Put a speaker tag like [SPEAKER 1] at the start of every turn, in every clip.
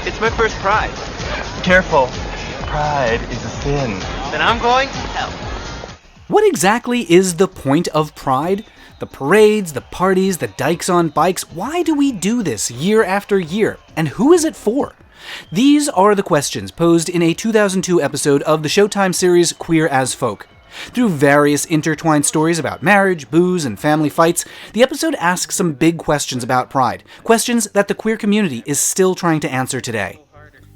[SPEAKER 1] It's my first Pride.
[SPEAKER 2] Careful. Pride is a sin.
[SPEAKER 1] Then I'm going to hell.
[SPEAKER 3] What exactly is the point of Pride? The parades, the parties, the Dykes on bikes, why do we do this year after year? And who is it for? These are the questions posed in a 2002 episode of the Showtime series Queer as Folk. Through various intertwined stories about marriage, booze, and family fights, the episode asks some big questions about Pride, questions that the queer community is still trying to answer today.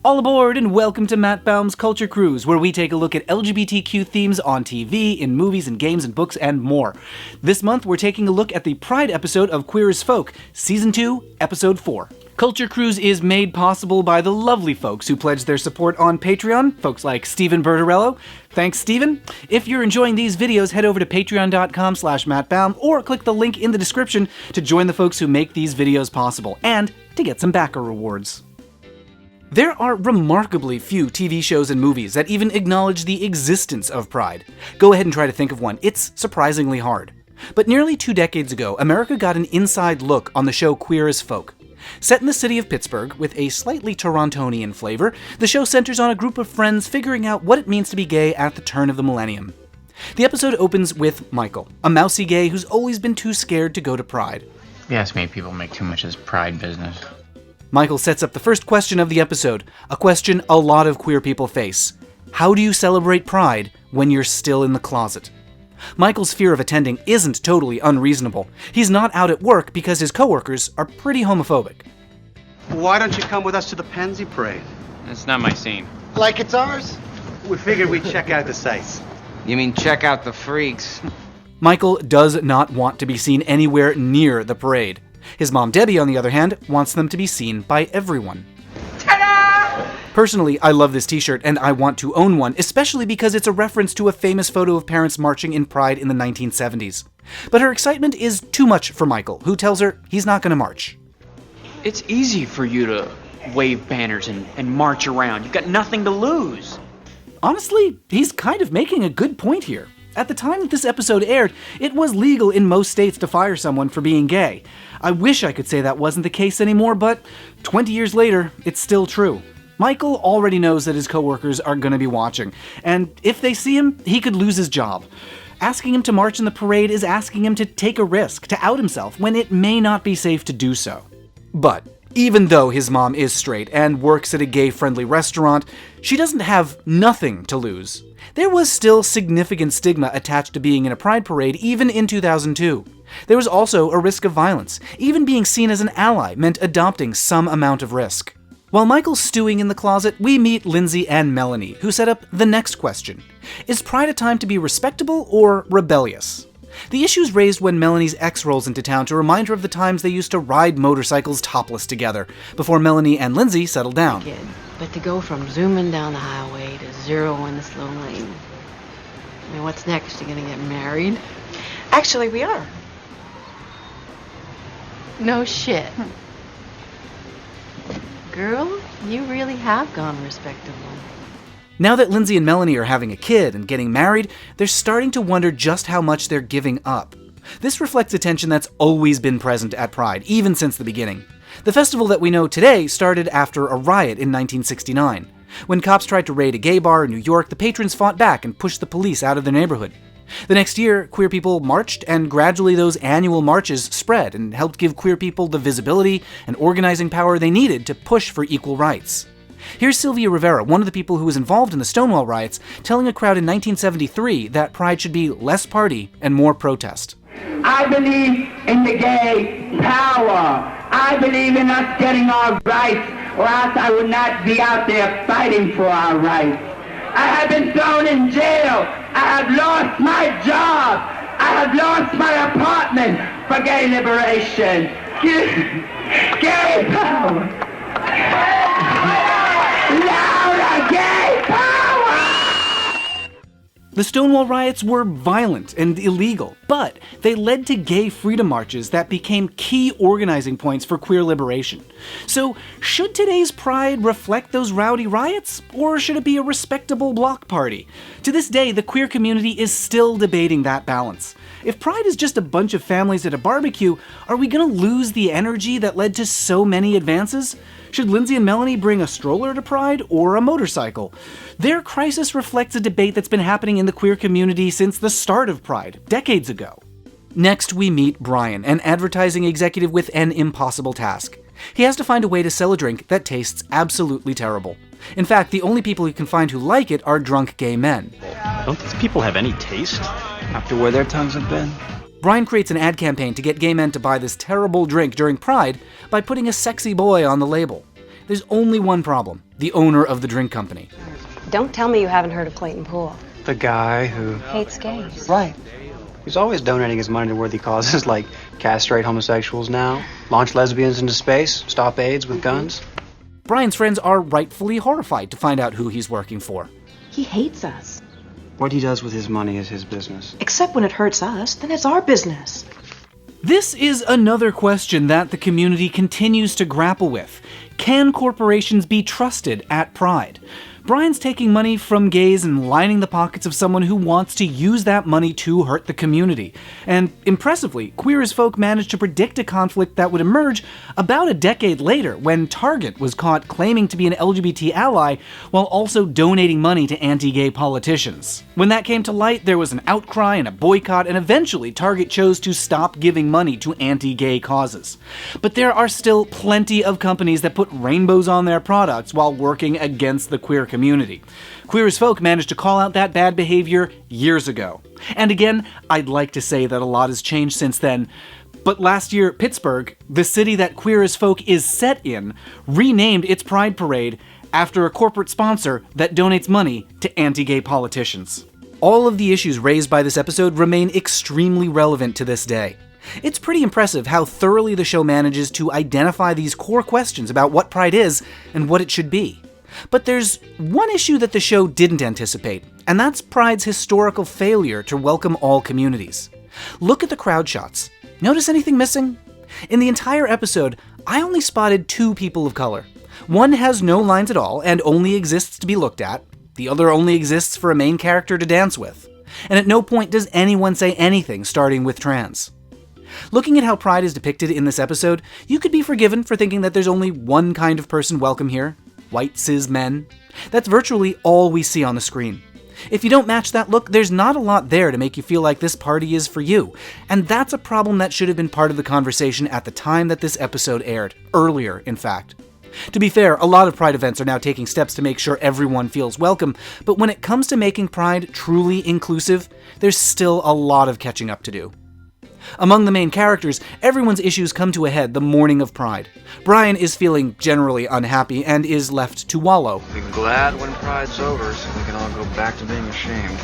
[SPEAKER 3] All aboard and welcome to Matt Baum's Culture Cruise, where we take a look at LGBTQ themes on TV, in movies and games and books and more. This month we're taking a look at the Pride episode of Queer as Folk, Season 2, Episode 4. Culture Cruise is made possible by the lovely folks who pledge their support on Patreon, folks like Stephen Bertorello. Thanks, Stephen. If you're enjoying these videos, head over to patreon.com/mattbaum or click the link in the description to join the folks who make these videos possible and to get some backer rewards. There are remarkably few TV shows and movies that even acknowledge the existence of Pride. Go ahead and try to think of one. It's surprisingly hard. But nearly 2 decades ago, America got an inside look on the show Queer as Folk. Set in the city of Pittsburgh, with a slightly Torontonian flavor, the show centers on a group of friends figuring out what it means to be gay at the turn of the millennium. The episode opens with Michael, a mousy gay who's always been too scared to go to Pride.
[SPEAKER 4] Yes, maybe people make too much of this Pride business.
[SPEAKER 3] Michael sets up the first question of the episode, a question a lot of queer people face. How do you celebrate Pride when you're still in the closet? Michael's fear of attending isn't totally unreasonable. He's not out at work because his coworkers are pretty homophobic.
[SPEAKER 5] Why don't you come with us to the Pansy Parade?
[SPEAKER 4] It's not my scene.
[SPEAKER 5] Like it's ours? We figured we'd check out the sights.
[SPEAKER 6] You mean check out the freaks?
[SPEAKER 3] Michael does not want to be seen anywhere near the parade. His mom Debbie, on the other hand, wants them to be seen by everyone. Personally, I love this t-shirt and I want to own one, especially because it's a reference to a famous photo of parents marching in Pride in the 1970s. But her excitement is too much for Michael, who tells her he's not going to march.
[SPEAKER 7] It's easy for you to wave banners and march around. You've got nothing to lose.
[SPEAKER 3] Honestly, he's kind of making a good point here. At the time that this episode aired, it was legal in most states to fire someone for being gay. I wish I could say that wasn't the case anymore, but 20 years later, it's still true. Michael already knows that his coworkers are going to be watching, and if they see him, he could lose his job. Asking him to march in the parade is asking him to take a risk, to out himself, when it may not be safe to do so. But even though his mom is straight and works at a gay-friendly restaurant, she doesn't have nothing to lose. There was still significant stigma attached to being in a Pride parade even in 2002. There was also a risk of violence. Even being seen as an ally meant adopting some amount of risk. While Michael's stewing in the closet, we meet Lindsay and Melanie, who set up the next question. Is Pride a time to be respectable or rebellious? The issue's raised when Melanie's ex rolls into town to remind her of the times they used to ride motorcycles topless together, before Melanie and Lindsay settle down.
[SPEAKER 8] But to go from zooming down the highway to zero in the slow lane. I mean, what's next? You gonna get married?
[SPEAKER 9] Actually, we are.
[SPEAKER 8] No shit. Girl, you really have gone respectable.
[SPEAKER 3] Now that Lindsay and Melanie are having a kid and getting married, they're starting to wonder just how much they're giving up. This reflects a tension that's always been present at Pride, even since the beginning. The festival that we know today started after a riot in 1969. When cops tried to raid a gay bar in New York, the patrons fought back and pushed the police out of their neighborhood. The next year, queer people marched, and gradually those annual marches spread and helped give queer people the visibility and organizing power they needed to push for equal rights. Here's Sylvia Rivera, one of the people who was involved in the Stonewall riots, telling a crowd in 1973 that Pride should be less party and more protest.
[SPEAKER 10] I believe in the gay power. I believe in us getting our rights, or else I would not be out there fighting for our rights. I have been thrown in jail. I have lost my job. I have lost my apartment for gay liberation. Gay power. Louder, gay power!
[SPEAKER 3] The Stonewall riots were violent and illegal, but they led to gay freedom marches that became key organizing points for queer liberation. So, should today's Pride reflect those rowdy riots, or should it be a respectable block party? To this day, the queer community is still debating that balance. If Pride is just a bunch of families at a barbecue, are we gonna lose the energy that led to so many advances? Should Lindsay and Melanie bring a stroller to Pride or a motorcycle? Their crisis reflects a debate that's been happening in the queer community since the start of Pride, decades ago. Next, we meet Brian, an advertising executive with an impossible task. He has to find a way to sell a drink that tastes absolutely terrible. In fact, the only people he can find who like it are drunk gay men.
[SPEAKER 11] Don't these people have any taste?
[SPEAKER 5] After where their tongues have been.
[SPEAKER 3] Brian creates an ad campaign to get gay men to buy this terrible drink during Pride by putting a sexy boy on the label. There's only one problem: the owner of the drink company.
[SPEAKER 8] Don't tell me you haven't heard of Clayton Poole.
[SPEAKER 5] The guy who...
[SPEAKER 8] Hates gays.
[SPEAKER 5] Right. He's always donating his money to worthy causes like castrate homosexuals now, launch lesbians into space, stop AIDS with guns.
[SPEAKER 3] Brian's friends are rightfully horrified to find out who he's working for.
[SPEAKER 9] He hates us.
[SPEAKER 5] What he does with his money is his business.
[SPEAKER 9] Except when it hurts us, then it's our business.
[SPEAKER 3] This is another question that the community continues to grapple with. Can corporations be trusted at Pride? Brian's taking money from gays and lining the pockets of someone who wants to use that money to hurt the community. And impressively, Queer as Folk managed to predict a conflict that would emerge about a decade later when Target was caught claiming to be an LGBT ally while also donating money to anti-gay politicians. When that came to light, there was an outcry and a boycott, and eventually Target chose to stop giving money to anti-gay causes. But there are still plenty of companies that put rainbows on their products while working against the queer community. Queer as Folk managed to call out that bad behavior years ago. And again, I'd like to say that a lot has changed since then, but last year, Pittsburgh, the city that Queer as Folk is set in, renamed its Pride Parade after a corporate sponsor that donates money to anti-gay politicians. All of the issues raised by this episode remain extremely relevant to this day. It's pretty impressive how thoroughly the show manages to identify these core questions about what Pride is and what it should be. But there's one issue that the show didn't anticipate, and that's Pride's historical failure to welcome all communities. Look at the crowd shots. Notice anything missing? In the entire episode, I only spotted 2 people of color. One has no lines at all and only exists to be looked at. The other only exists for a main character to dance with. And at no point does anyone say anything starting with trans. Looking at how Pride is depicted in this episode, you could be forgiven for thinking that there's only one kind of person welcome here: white cis men. That's virtually all we see on the screen. If you don't match that look, there's not a lot there to make you feel like this party is for you. And that's a problem that should have been part of the conversation at the time that this episode aired. Earlier, in fact. To be fair, a lot of Pride events are now taking steps to make sure everyone feels welcome, but when it comes to making Pride truly inclusive, there's still a lot of catching up to do. Among the main characters, everyone's issues come to a head the morning of Pride. Brian is feeling generally unhappy and is left to wallow.
[SPEAKER 12] Be glad when Pride's over so we can all go back to being ashamed.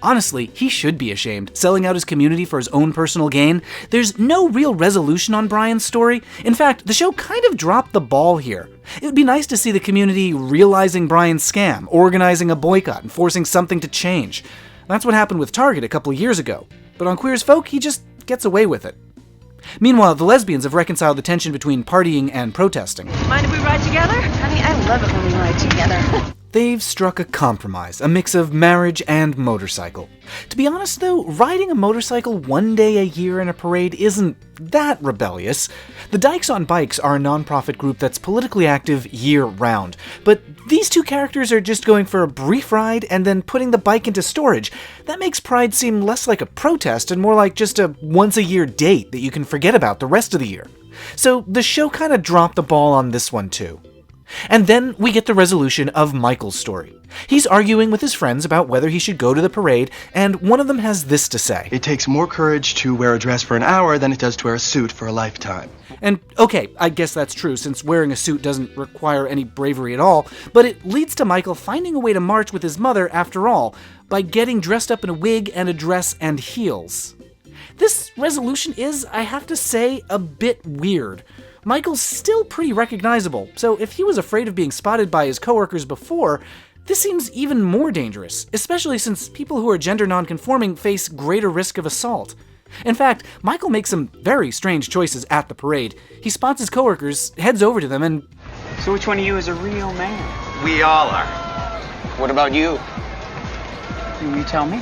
[SPEAKER 3] Honestly, he should be ashamed, selling out his community for his own personal gain. There's no real resolution on Brian's story. In fact, the show kind of dropped the ball here. It would be nice to see the community realizing Brian's scam, organizing a boycott, and forcing something to change. That's what happened with Target a couple of years ago. But on Queer as Folk, he just gets away with it. Meanwhile, the lesbians have reconciled the tension between partying and protesting.
[SPEAKER 9] Mind if we ride together? Honey, I love it when we ride together.
[SPEAKER 3] They've struck a compromise, a mix of marriage and motorcycle. To be honest though, riding a motorcycle one day a year in a parade isn't that rebellious. The Dykes on Bikes are a non-profit group that's politically active year-round, but these 2 characters are just going for a brief ride and then putting the bike into storage. That makes Pride seem less like a protest and more like just a once-a-year date that you can forget about the rest of the year. So the show kind of dropped the ball on this one too. And then we get the resolution of Michael's story. He's arguing with his friends about whether he should go to the parade, and one of them has this to say.
[SPEAKER 2] It takes more courage to wear a dress for an hour than it does to wear a suit for a lifetime.
[SPEAKER 3] And okay, I guess that's true, since wearing a suit doesn't require any bravery at all, but it leads to Michael finding a way to march with his mother after all, by getting dressed up in a wig and a dress and heels. This resolution is, I have to say, a bit weird. Michael's still pretty recognizable, so if he was afraid of being spotted by his coworkers before, this seems even more dangerous, especially since people who are gender non-conforming face greater risk of assault. In fact, Michael makes some very strange choices at the parade. He spots his coworkers, heads over to them, and...
[SPEAKER 7] So which one of you is a real man?
[SPEAKER 1] We all are.
[SPEAKER 6] What about you?
[SPEAKER 7] You tell me.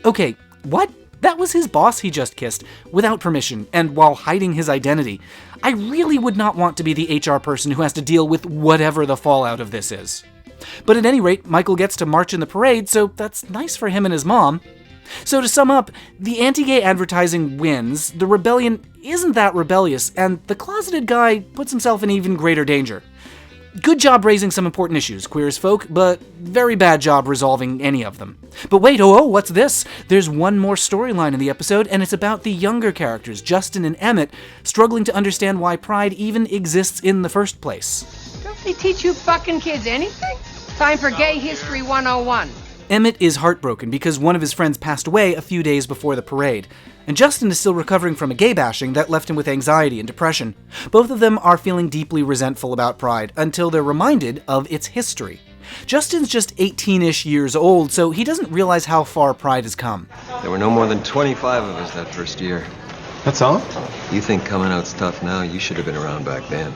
[SPEAKER 3] Okay, what? That was his boss he just kissed, without permission, and while hiding his identity. I really would not want to be the HR person who has to deal with whatever the fallout of this is. But at any rate, Michael gets to march in the parade, so that's nice for him and his mom. So to sum up, the anti-gay advertising wins, the rebellion isn't that rebellious, and the closeted guy puts himself in even greater danger. Good job raising some important issues, queer as folk, but very bad job resolving any of them. But wait, what's this? There's one more storyline in the episode, and it's about the younger characters, Justin and Emmett, struggling to understand why pride even exists in the first place.
[SPEAKER 13] Don't they teach you fucking kids anything? Time for Gay History 101.
[SPEAKER 3] Emmett is heartbroken because one of his friends passed away a few days before the parade, and Justin is still recovering from a gay bashing that left him with anxiety and depression. Both of them are feeling deeply resentful about pride until they're reminded of its history. Justin's just 18-ish years old, so he doesn't realize how far pride has come.
[SPEAKER 14] There were no more than 25 of us that first year.
[SPEAKER 2] That's all?
[SPEAKER 14] You think coming out's tough now? You should have been around back then.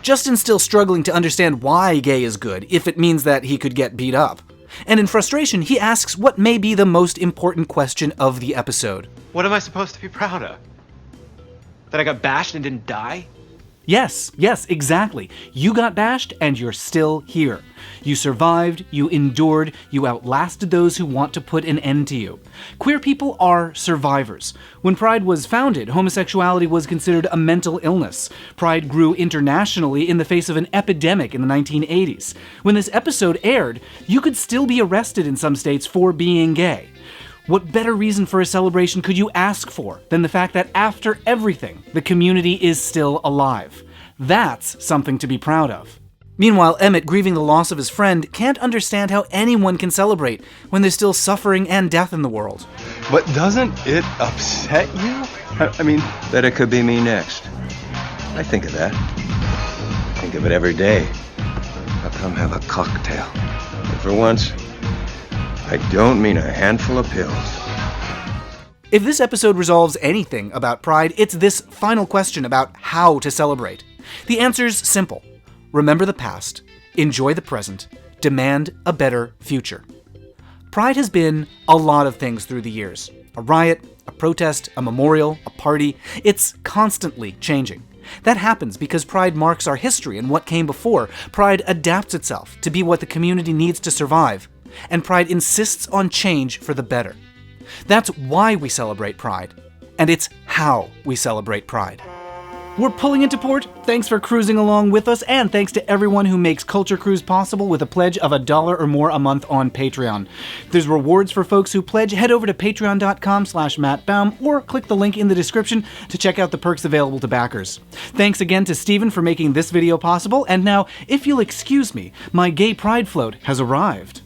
[SPEAKER 3] Justin's still struggling to understand why gay is good, if it means that he could get beat up. And in frustration, he asks what may be the most important question of the episode.
[SPEAKER 1] What am I supposed to be proud of? That I got bashed and didn't die?
[SPEAKER 3] Yes, exactly. You got bashed and you're still here. You survived, you endured, you outlasted those who want to put an end to you. Queer people are survivors. When Pride was founded, homosexuality was considered a mental illness. Pride grew internationally in the face of an epidemic in the 1980s. When this episode aired, you could still be arrested in some states for being gay. What better reason for a celebration could you ask for than the fact that after everything, the community is still alive? That's something to be proud of. Meanwhile, Emmett, grieving the loss of his friend, can't understand how anyone can celebrate when there's still suffering and death in the world.
[SPEAKER 2] But doesn't it upset you? I mean,
[SPEAKER 14] Bet it could be me next. I think of that. I think of it every day. How come have a cocktail? And for once, I don't mean a handful of pills.
[SPEAKER 3] If this episode resolves anything about pride, it's this final question about how to celebrate. The answer's simple. Remember the past, enjoy the present, demand a better future. Pride has been a lot of things through the years. A riot, a protest, a memorial, a party. It's constantly changing. That happens because pride marks our history and what came before. Pride adapts itself to be what the community needs to survive. And pride insists on change for the better. That's why we celebrate pride. And it's how we celebrate pride. We're pulling into port. Thanks for cruising along with us, and thanks to everyone who makes Culture Cruise possible with a pledge of $1 or more a month on Patreon. There's rewards for folks who pledge. Head over to patreon.com/mattbaum or click the link in the description to check out the perks available to backers. Thanks again to Stephen for making this video possible, and now, if you'll excuse me, my gay pride float has arrived.